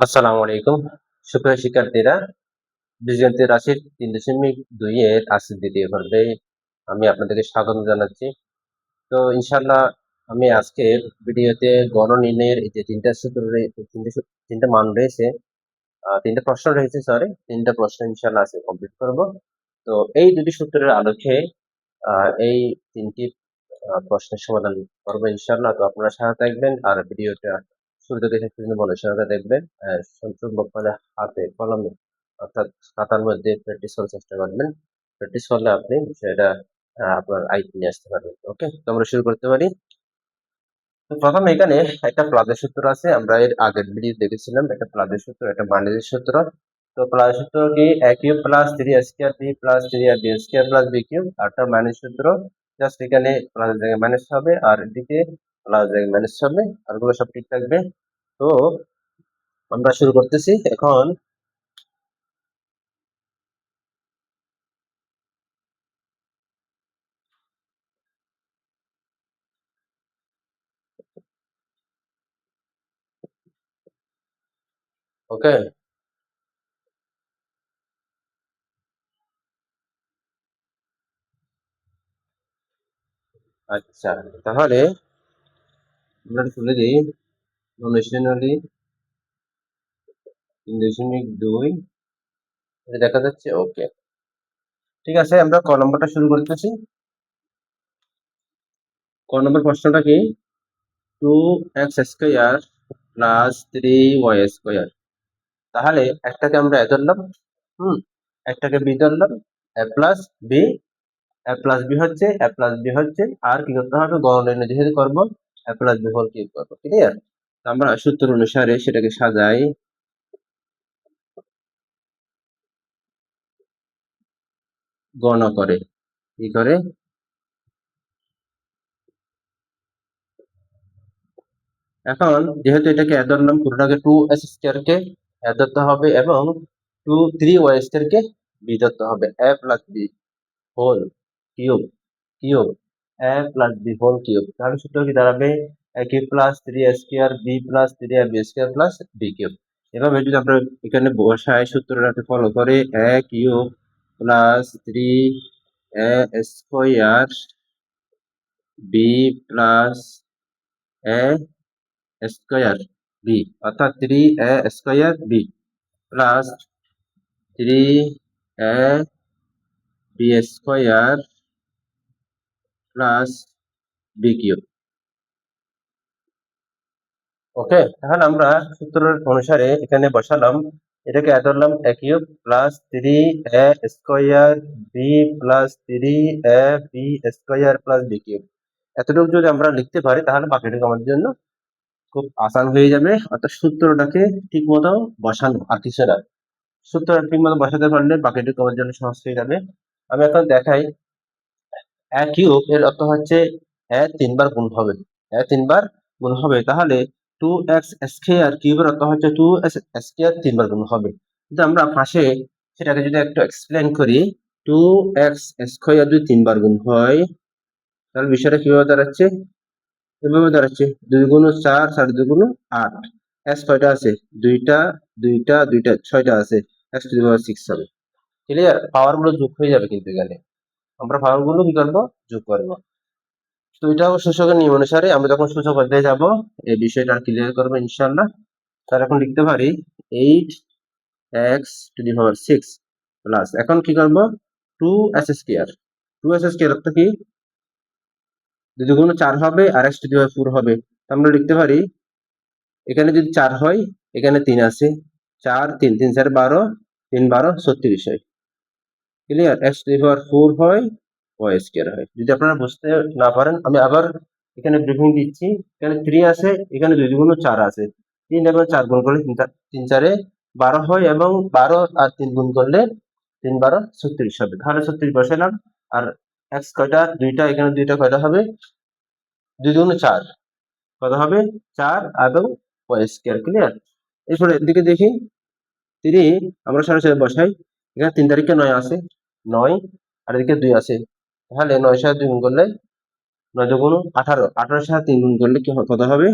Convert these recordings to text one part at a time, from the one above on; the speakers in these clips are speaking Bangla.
আসসালামু আলাইকুম সুপ্রিয় শিক্ষার্থীরা, বীজগণিতের রাশির 3.2 এর আজকের দ্বিতীয় পর্বে আমি আপনাদেরকে স্বাগত জানাচ্ছি। তো ইনশাআল্লাহ আমি আজকের ভিডিওতে গড় নির্ণয়ের এই যে তিনটা মান রয়েছে, তিনটা প্রশ্ন রয়েছে, তিনটা প্রশ্ন ইনশাআল্লাহ আজকে কমপ্লিট করব। তো এই দুটি সূত্রের আলোকে এই তিনটি প্রশ্নের সমাধান করবো ইনশাআল্লাহ। তো আপনারা সাথে থাকবেন আর ভিডিওটা শুরু থেকে শেষ পর্যন্ত মনোযোগ দেখবেন। সম্পূর্ণ মানে হাতে কলমে অর্থাৎ খাতার মধ্যে প্র্যাকটিস করার চেষ্টা করবেন। প্র্যাকটিস করলে আপনি বিষয়টা আপনার আয়ত্তে নিয়ে আসতে পারবেন। ওকে, তো আমরা শুরু করতে পারি। তো প্রথমে এখানে একটা প্লাগের সূত্র আছে, আমরা এর আগের ভিডিও দেখেছিলাম। একটা প্লাগের সূত্র, একটা বান্ডেলের সূত্র। তো প্লাগের সূত্র কি a cube plus 3a² b plus 3ab² plus b cube. আর একটা মাইনাস সূত্র, জাস্ট এখানে প্লাস জায়গায় মাইনাস হবে আর এদিকে প্লাস জায়গায় মাইনাস হবে, আর গুলো সব ঠিক থাকবে। তো আমরা শুরু করতেছি এখন। ওকে, আচ্ছা, তাহলে আমরা তুলে দিই অনুশীলনী 3.2 দেখা যাচ্ছে। ওকে, ঠিক আছে, আমরা ক নম্বরটা শুরু করতেছি। ক নম্বর প্রশ্নটা কি, 2x² প্লাস 3y²। তাহলে একটাকে আমরা এ ধরলাম, একটাকে বি ধরলাম, এ প্লাস বি। এ প্লাস বি হচ্ছে, আর কি করতে হবে, গণনা যেহেতু করবো এ প্লাস বি হোল কিউব করবো, ক্লিয়ার। আমরা সূত্র অনুসারে সেটাকে সাজাই, গণনা করে কি করে। এখন যেহেতু এটাকে এ ধরলাম, পুরোটাকে 2s² কে এ ধরতে হবে এবং 3y² কে বি ধরতে হবে। A plus B whole cube cube A plus B whole cube. তাহলে সূত্র কি দাঁড়াবে, A cube plus 3a² B plus 3ab² plus B cube. এভাবে যদি আমরা এখানে বসাই, সূত্রটাকে ফলো করে, A cube plus 3a² B plus a² B, অর্থাৎ 3a² B plus 3ab² plus B cube. Okay, তাহলে আমরা সূত্রের অনুসারে এখানে বসালাম, এটাকে এ ধরলাম A cube plus 3a² B plus 3ab² plus B cube. এতটুকু যদি আমরা লিখতে পারি তাহলে বাকিটুকু আমাদের জন্য খুব আসান হয়ে যাবে। অর্থাৎ সূত্রটাকে ঠিক মতো বসানো, আর কিছু না। সূত্রটা ঠিক মতো বসাতে পারলে বাকিটুকু আমাদের জন্য সহজ হয়ে যাবে। আমি এখন দেখাই, এ কিউব এর অর্থ হচ্ছে এ 3 বার গুণ হবে, এ 3 বার গুণ হবে। তাহলে 2x² কিউবের অর্থ হচ্ছে 2x² 3 বার গুণ হবে। কিন্তু আমরা পাশে সেটাকে যদি একটু এক্সপ্লেন করি, 2x² যদি 3 বার গুণ হয় তাহলে বিষয়টা কিভাবে দাঁড়াচ্ছে, এভাবে দাঁড়াচ্ছে 2 গুণ 4, 4 গুণ 8। এস কয়টা আছে, দুইটা দুইটা দুইটা, 6টা আছে, x⁻6 হবে। ক্লিয়ার, পাওয়ার গুলো যোগ হয়ে যাবে, কিন্তু এখানে আমরা পাওয়ার গুলো কি করবো, যোগ করবো। তো এটাও সূচকের নিয়ম অনুসারে আমরা যখন সূচক অধ্যায়ে যাব এই বিষয়টা ক্লিয়ার করবো ইনশাআল্লাহ। তাহলে এখন লিখতে পারি 8x⁻6 প্লাস, এখন কি করবো, 2s²। 2s² অর্থ কি, 2 গুণ 4 হবে আর x⁴ হবে। আমরা লিখতে পারি, এখানে যদি 4 হয়, এখানে 3 আছে, 4 3 3 4 12, 3 12 36 হয়। ক্লিয়ার, x⁴ হয়, y² হয়। যদি আপনারা বুঝতে না পারেন আমি আবার এখানে ব্রিফিং দিচ্ছি। এখানে 3 আছে, এখানে 2 গুণ 4 আছে, 3 এবং 4 গুণ করলে 3 4 12 হয় এবং 12 আর 3 গুণ করলে 3 12 36 হবে। তাহলে 36 বসালাম, আর x কয়টা, দুইটা, এখানে দুইটা, কয়টা হবে, 2 গুণ 4 কত হবে, 4 এবং y²। ক্লিয়ার, এরপরে এদিকে দেখি 3 আমরা সরাসরি বসাই, এখানে 3 তারিখে 9 আছে, 9 আর এদিকে 2 আছে। তাহলে 9 সাথে 2 গুণ করলে 9 দুগুণ 18, 18 সাথে 3 গুণ করলে কি কত হবে,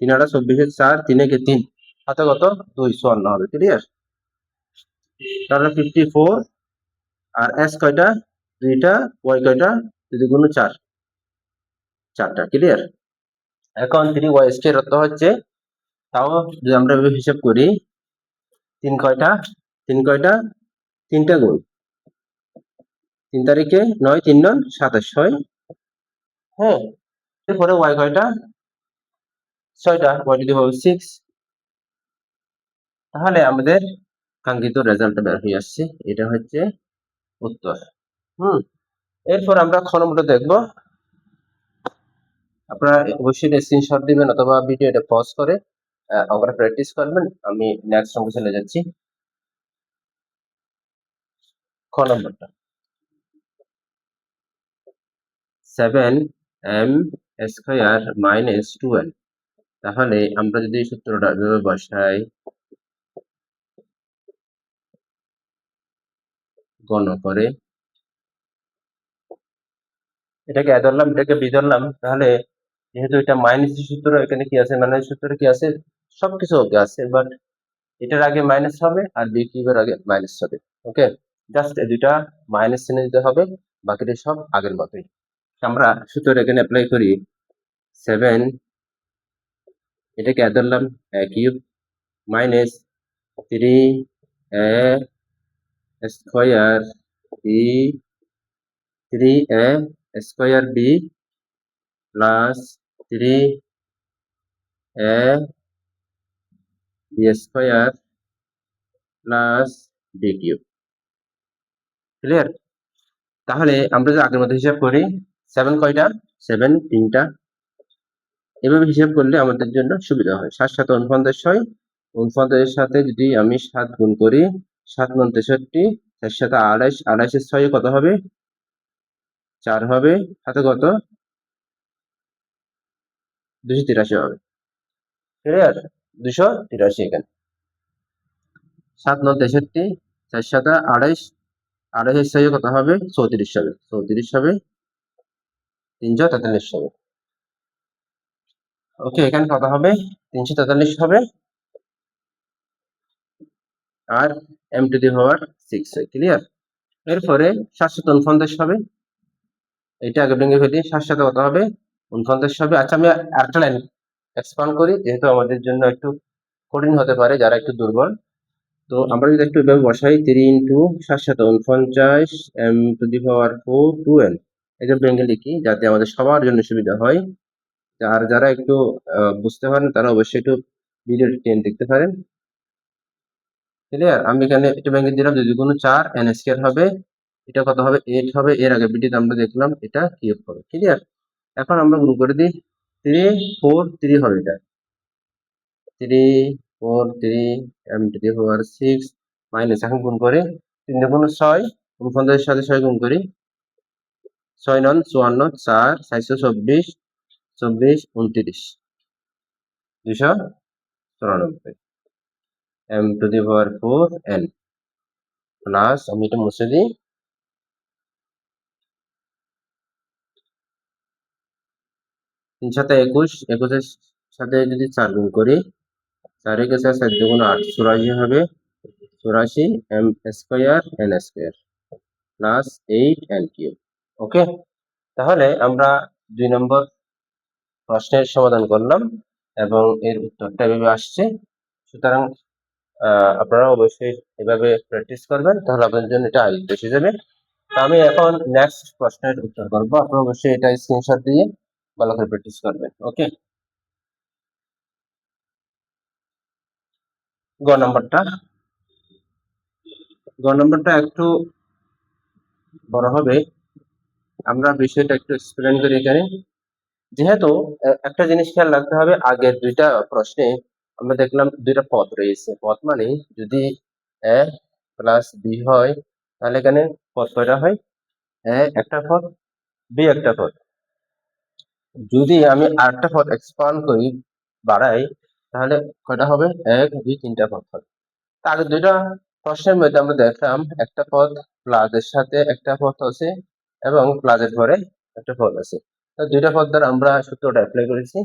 3 8 24, 4 3 একে 3, হাতে কত 254 হবে, ক্লিয়ার। তাহলে 54 আর এস কয়টা 2টা, ওয়াই কয়টা যদি গুণ 4টা, ক্লিয়ার। এখন 3y স্কয়ার অর্থ হচ্ছে, তাও যদি আমরা হিসাব করি 3 কয়টা 3 কয়টা 3টা গুণ 3 তারিখে 9 3 9 27 হয়, হ্যাঁ। এরপরে y কয়টা 6টা, y টু দি পাওয়ার 6। তাহলে আমাদের কাঙ্ক্ষিত রেজাল্টটা বের হয়ে আসছে, এটা হচ্ছে উত্তর। এরপর আমরা খ নম্বরটা দেখব। আপনারা অবশ্যই স্ক্রিনশট দিবেন অথবা ভিডিওটা পজ করে অঙ্কটা প্র্যাকটিস করবেন। আমি নেক্সট অঙ্কে চলে যাচ্ছি। খ নম্বরটা 7m স্কয়ার মাইনাস 2n। তাহলে আমরা যদি সূত্রটা এভাবে বসাই, গণ করে এটাকে এ ধরলাম, এটাকে বি ধরলাম, তাহলে যেহেতু এটা মাইনাসের সূত্র, এখানে কি আছে মাইনাসের সূত্রে কি আছে, সবকিছু ওকে আছে, বাট এটার আগে মাইনাস হবে আর বি কিউবের আগে মাইনাস হবে। ওকে, জাস্ট এই দুইটা মাইনাস চিহ্ন দিতে হবে, বাকিটা সব আগের মতোই। আমরা সূত্রটা এখানে অ্যাপ্লাই করি। 7 এটাকে এ ধরলাম A cube minus 3a square B 3a square B plus 3a B square plus B cube, clear. তাহলে আমরা যদি আগের মতো হিসাব করি, 7 কয়টা 7 3টা, এভাবে হিসাব করলে আমাদের জন্য সুবিধা হয়। 7 7 49 হয়, 49 সাথে যদি আমি 7 গুণ করি, 7 9 63, 4 7 28, 28 এর 6 কত হবে 4 হবে, হাতে কত 283 হবে, ক্লিয়ার। 283 এখানে 7 9 63, 4 7 28, 28 এর 6 কত হবে 34 হবে, 34 হবে, 343 হবে। ওকে, এখানে কত হবে 343 হবে, আর m টু দি পাওয়ার 6 হয়, ক্লিয়ার। এরপরে 749 হবে, এটা আগে ভেঙে ফেলি, 7 7 কত হবে 49 হবে। আচ্ছা, আমি আরেকটা লাইন এক্সপান্ড করি, যেহেতু আমাদের জন্য একটু কঠিন হতে পারে যারা একটু দুর্বল। তো আমরা যদি একটু এভাবে বসাই, 3 into 7 7 49 m to the power 4 2n, এটা ভেঙে লিখি যাতে আমাদের সবার জন্য সুবিধা হয়। আর যারা একটু বুঝতে পারেন তারা অবশ্যই একটু ভিডিও টেন দেখতে পারেন, ক্লিয়ার। আমি এখানে একটু ভেঙে দিলাম, যদি কোনো 4 n স্কয়ার হবে, এটা কত হবে 8 হবে, এর আগে ভিডিওতে আমরা দেখলাম এটা কিউব হবে, ক্লিয়ার। এখন আমরা গুণ করে দিই, 3 4 3 হবে, এটা 3 4 3 m to the power 6 minus, এখন গুণ করে 3 গুণ 6, 49 এর সাথে 6 গুণ করি, 6 9 54, 4 424, 24 29, 294 m to the power 4 n plus, আমি এটা মুছে দিই, 3 7 21, 21 এর সাথে যদি 4 গুণ করি, 4 একে 4 4 দুগুণ 8, 84 হবে, 84 m square n square plus 8 n cube. Okay, তাহলে আমরা 2 নম্বর প্রশ্নের সমাধান করলাম এবং এর উত্তরটা এভাবে আসছে। সুতরাং আপনারা অবশ্যই এভাবে প্র্যাকটিস করবেন, তাহলে আপনাদের জন্য এটা আয়ত্ত এসে যাবে। তো আমি এখন নেক্সট প্রশ্নের উত্তর করবো, আপনারা অবশ্যই এটা স্ক্রিনশট দিয়ে ভালো করে প্র্যাকটিস করবেন। ওকে, গ নম্বরটা একটু বড় হবে, আমরা বিষয়টা একটু এক্সপ্লেন করি এখানে। যেহেতু একটা জিনিস খেয়াল রাখতে হবে, আগের দুইটা প্রশ্নে আমরা দেখলাম দুইটা পদ রয়েছে, পদ মানে যদি এ প্লাস বি হয়, তাহলে এখানে পদ কয়টা হয়, এ একটা পদ, বি একটা পদ। যদি আমি আরেকটা পদ এক্সপান্ড করি, বাড়াই, তাহলে কয়টা হবে 1 2 3টা পদ হবে। তার দুইটা প্রশ্নের মধ্যে আমরা দেখলাম একটা পদ প্লাসের সাথে একটা পদ আছে এবং প্লাসের পরে একটা পদ আছে। তো দুইটা পদ দ্বারা আমরা সূত্রটা অ্যাপ্লাই করেছি।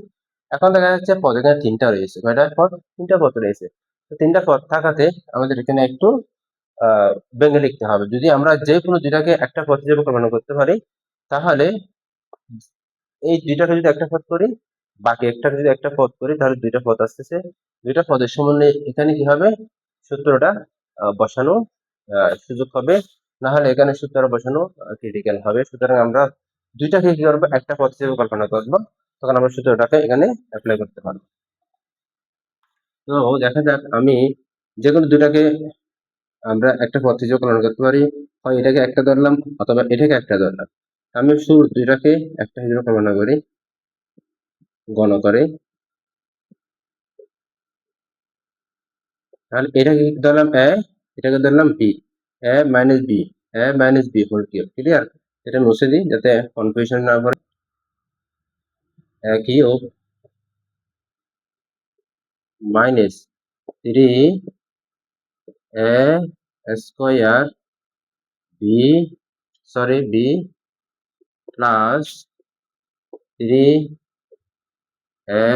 এখন দেখা যাচ্ছে পদ এখানে 3টা রয়েছে, কয়টা পদ? 3টা পদ রয়েছে। তো 3টা পদ থাকাতে আমাদের এখানে একটু ভেঙে লিখতে হবে। যদি আমরা যে কোনো দুইটাকে একটা পদ হিসেবে কল্পনা করতে পারি, তাহলে এই দুইটাকে যদি একটা পদ করি, বাকি একটাকে যদি একটা পদ করি, তাহলে দুইটা পদ আসতেছে। দুইটা পদের সমন্বয়ে এখানে কি হবে? সূত্রটা বসানো সুযোগ হবে, না হলে এখানে সূত্র বসানো ক্রিটিক্যাল হবে। সুতরাং আমরা দুইটাকে কি করবো? একটা পদ হিসেবে কল্পনা করবো, তখন আমরা সূত্রটাকে এখানে অ্যাপ্লাই করতে পারবো। তো দেখা যাক, আমি যে কোনো দুটাকে আমরা একটা পদ হিসেবে কল্পনা করতে পারি, হয় এটাকে একটা ধরলাম অথবা এটাকে একটা ধরলাম। আমি শুরু দুইটাকে একটা হিসেবে কল্পনা করি, গণ করে। তাহলে এটাকে ধরলাম এ, এটাকে ধরলাম B, A minus B, A minus B whole cube. Clear? এটা মুছে দিই যাতে কনফিউশন না করে। A cube minus 3 A square B, sorry B plus 3 A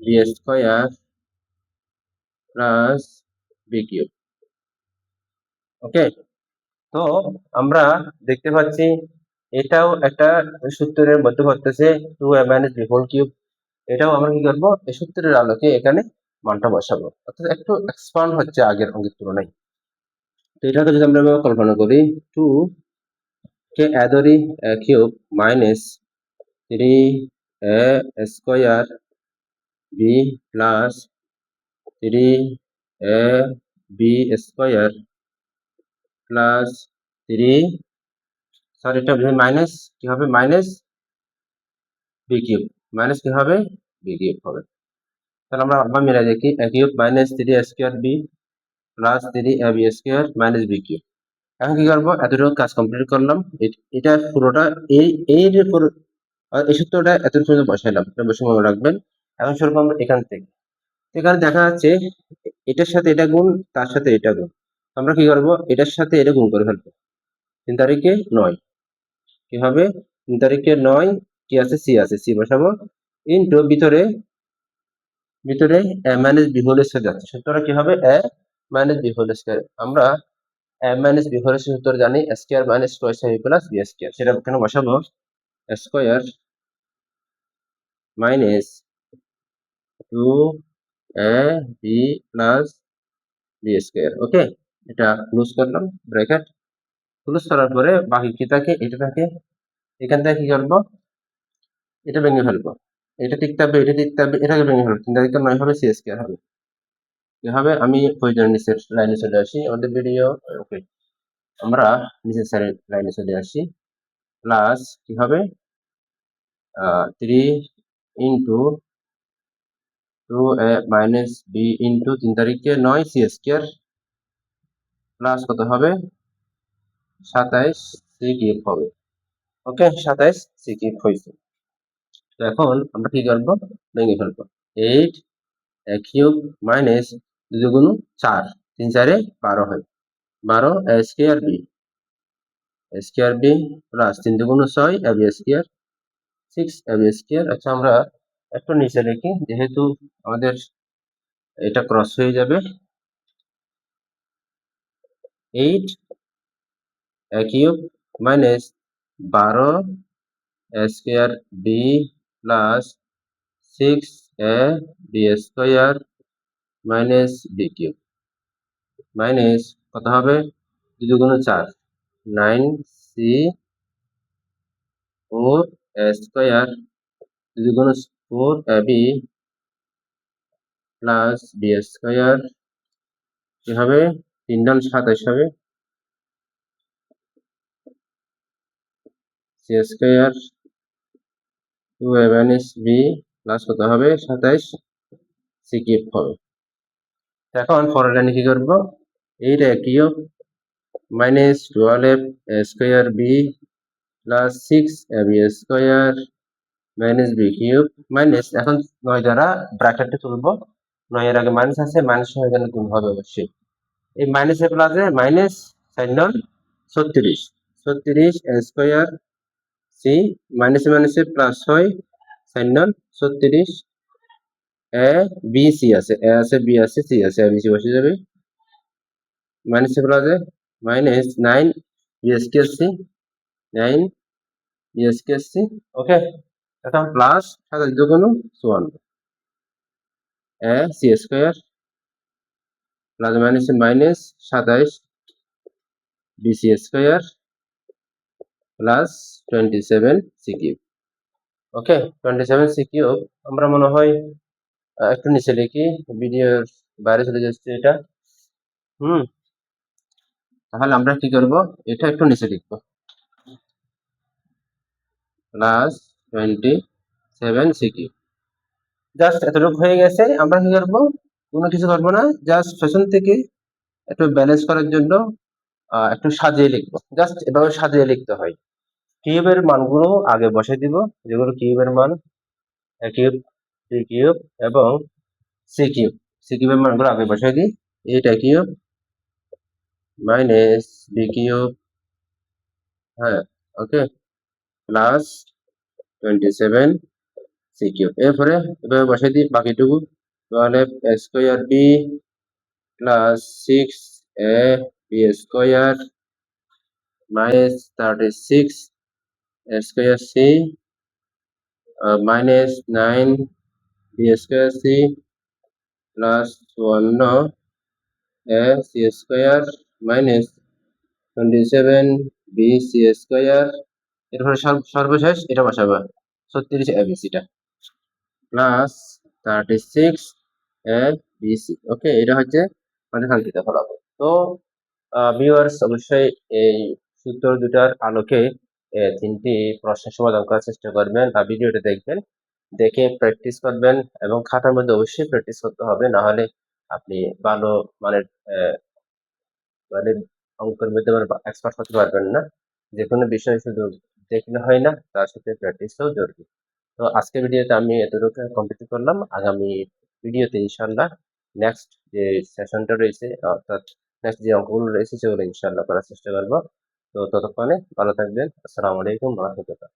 B square plus B cube. Okay, তো আমরা দেখতে পাচ্ছি এটাও একটা সূত্রের মধ্যে পড়তেছে 2a minus B whole cube. এটাও আমরা কি করবো? এই সূত্রের আলোকে এখানে মানটা বসাবো, অর্থাৎ একটু এক্সপান্ড হচ্ছে আগের অঙ্কের তুলনায়। তো এটাকে যদি আমরা কল্পনা করি, 2 কে এ ধরি cube minus 3a square B plus 3a b square plus 3, sorry এটা মাইনাস কি হবে? মাইনাস বি কিউব, মাইনাস কি হবে? বি কিউব হবে। তাহলে আমরা আবার মিলাই দেখি, A cube minus 3 square B plus 3 A B square minus B cube. এখন কি করবো? এতটুকু কাজ কমপ্লিট করলাম। এটা পুরোটা এই এর উপর এই সূত্রটা এতটুকু পর্যন্ত বসাইলাম, এটা বসে মনে রাখবেন। এখন শুরু করবো এখান থেকে। এখানে দেখা যাচ্ছে এটার সাথে এটা গুণ, তার সাথে এটা গুণ। আমরা কি করবো? এটার সাথে এটা গুণ করে ফেলবো। 3 তারিখে 9 কি হবে? 3 তারিখে 9 কি আছে? সি আছে, সি বসাবো ইনটু ভিতরে এ মাইনাস বি হোল স্কয়ার যাচ্ছে, সূত্রটা কি হবে? এ মাইনাস বি হোল স্কয়ার। আমরা এ মাইনাস বি হোল স্কয়ার সূত্র জানি, স্কয়ার মাইনাস টুয়াইস এ প্লাস বি স্কয়ার। সেটা এখানে বসাবো, স্কয়ার মাইনাস 2 এ বি প্লাস বি স্কয়ার। ওকে, এটা ক্লোজ করলাম, ব্র্যাকেট ক্লোজ করার পরে বাকি কি থাকে? এটা থাকে। এখান থেকে কি করবো? এটা ভেঙে ফেলবো, এটা টিকতে হবে, এটা টিকতে হবে, এটাকে ভেঙে ফেলবো। 3 তারিখে 9 হবে, সি স্কয়ার হবে। কি হবে? আমি প্রয়োজনের নিচের লাইনে চলে আসি, আমাদের ভিডিও। ওকে, আমরা নিচের লাইনে চলে আসি। প্লাস কি হবে? 3 into 2a minus B into 3 তারিখে 9 সি স্কয়ার প্লাস কত হবে? 27 সি কিউব হবে। ওকে, 27 সি কিউব হয়েছে। তো এখন আমরা কি করবো? ভেঙে ফেলবো। 8 এ কিউব মাইনাস 2 গুণ 4, 3 4 12 হয়, 12 এ স্কয়ার বি প্লাস 3 দুগুণ 6 এ বি স্কয়ার 6 এ বি স্কয়ার। আচ্ছা, আমরা একটু নিচে লিখি, যেহেতু আমাদের এটা ক্রস হয়ে যাবে। 8 A cube minus 12 A square B plus 6 A B square minus B cube minus কত হবে? 2 দুগুণ 4, 9 সি ও স্কয়ার 2 দুগুণ 4 a b plus b square কি হবে? 3 ডান 27 হবে, c square 2a minus b plus কত হবে? 27 সি কিউব হবে। এখন পরের লাইনে কি করবো? 8 A cube minus 12 A square B plus 6 A B square minus B cube minus, এখন 9 দ্বারা ব্র্যাকেটে তুলবো। 9 এর আগে মাইনাস আছে, মাইনাস হয়ে গেলে গুণ হবে অবশ্যই। এই মাইনাসে প্লাসে মাইনাস 4 36 স্কয়ার সি মাইনাসে মাইনাসে প্লাস হয় 4 36 এ বি সি আছে, এ আছে বি আছে সি আছে, বি সি বসে যাবে, মাইনাস এ প্লাসে minus 9 B square C, 9 B square C. Okay, এখন প্লাস 27 দুগুণ 54 এ C square plus minus minus 27 B C square plus 27 C cube. Okay, 27 C cube আমরা মনে হয় একটু নিচে লিখি, ভিডিওর বাইরে চলে যাচ্ছে এটা। তাহলে আমরা কি করব, এটা একটু নিচে লিখবো, প্লাস 27 সি কিউব। জাস্ট এতটুকু হয়ে গেছে। আমরা কি করবো, কোনো কিছু করবো না, জাস্ট পেছন থেকে একটু ব্যালেন্স করার জন্য একটু সাজিয়ে লিখবো। জাস্ট এভাবে সাজিয়ে লিখতে হয়। কিউবের মানগুলো আগে বসে দিব, যেগুলো কিউবের মান, এ কিউব, বি কিউব এবং সি কিউব। সি কিউবের মানগুলো আগে বসে দিই, এইটা কিউব মাইনাস বি কিউব, হ্যাঁ ওকে, প্লাস 27 সি কিউব। এরপরে এভাবে বসে দিই বাকিটুকু, তাহলে square B plus 6 A B square minus 36 square c minus 9 b square c plus 54 A c square minus 27 B c square. এরপরে সর্বশেষ এটা বসাবো 36 এ বি সিটা plus 36 a b c. Okay, এটা হচ্ছে আমাদের কাঙ্ক্ষিত ফলাফল। তো ভিউয়ার্স, অবশ্যই এই সূত্র দুটার আলোকে তিনটি প্রশ্নের সমাধান করার চেষ্টা করবেন আর ভিডিওটা দেখবেন, দেখে প্র্যাকটিস করবেন এবং খাতার মধ্যে অবশ্যই প্র্যাকটিস করতে হবে, না হলে আপনি ভালো মানের মানে অঙ্কের মধ্যে এক্সপার্ট হতে পারবেন না। যে কোনো বিষয় শুধু দেখলে হয় না, তার সাথে প্র্যাকটিসও জরুরি। তো আজকের ভিডিওতে আমি এতটুকু কমপ্লিট করলাম। আগামী ভিডিওতে ইনশাল্লাহ নেক্সট যে সেশনটা রয়েছে, অর্থাৎ নেক্সট যে অঙ্কগুলো রয়েছে সেগুলো ইনশাল্লাহ করার চেষ্টা করবো। তো ততক্ষণে ভালো থাকবেন। আসসালামু আলাইকুম ওয়া রাহমাতুল্লাহ।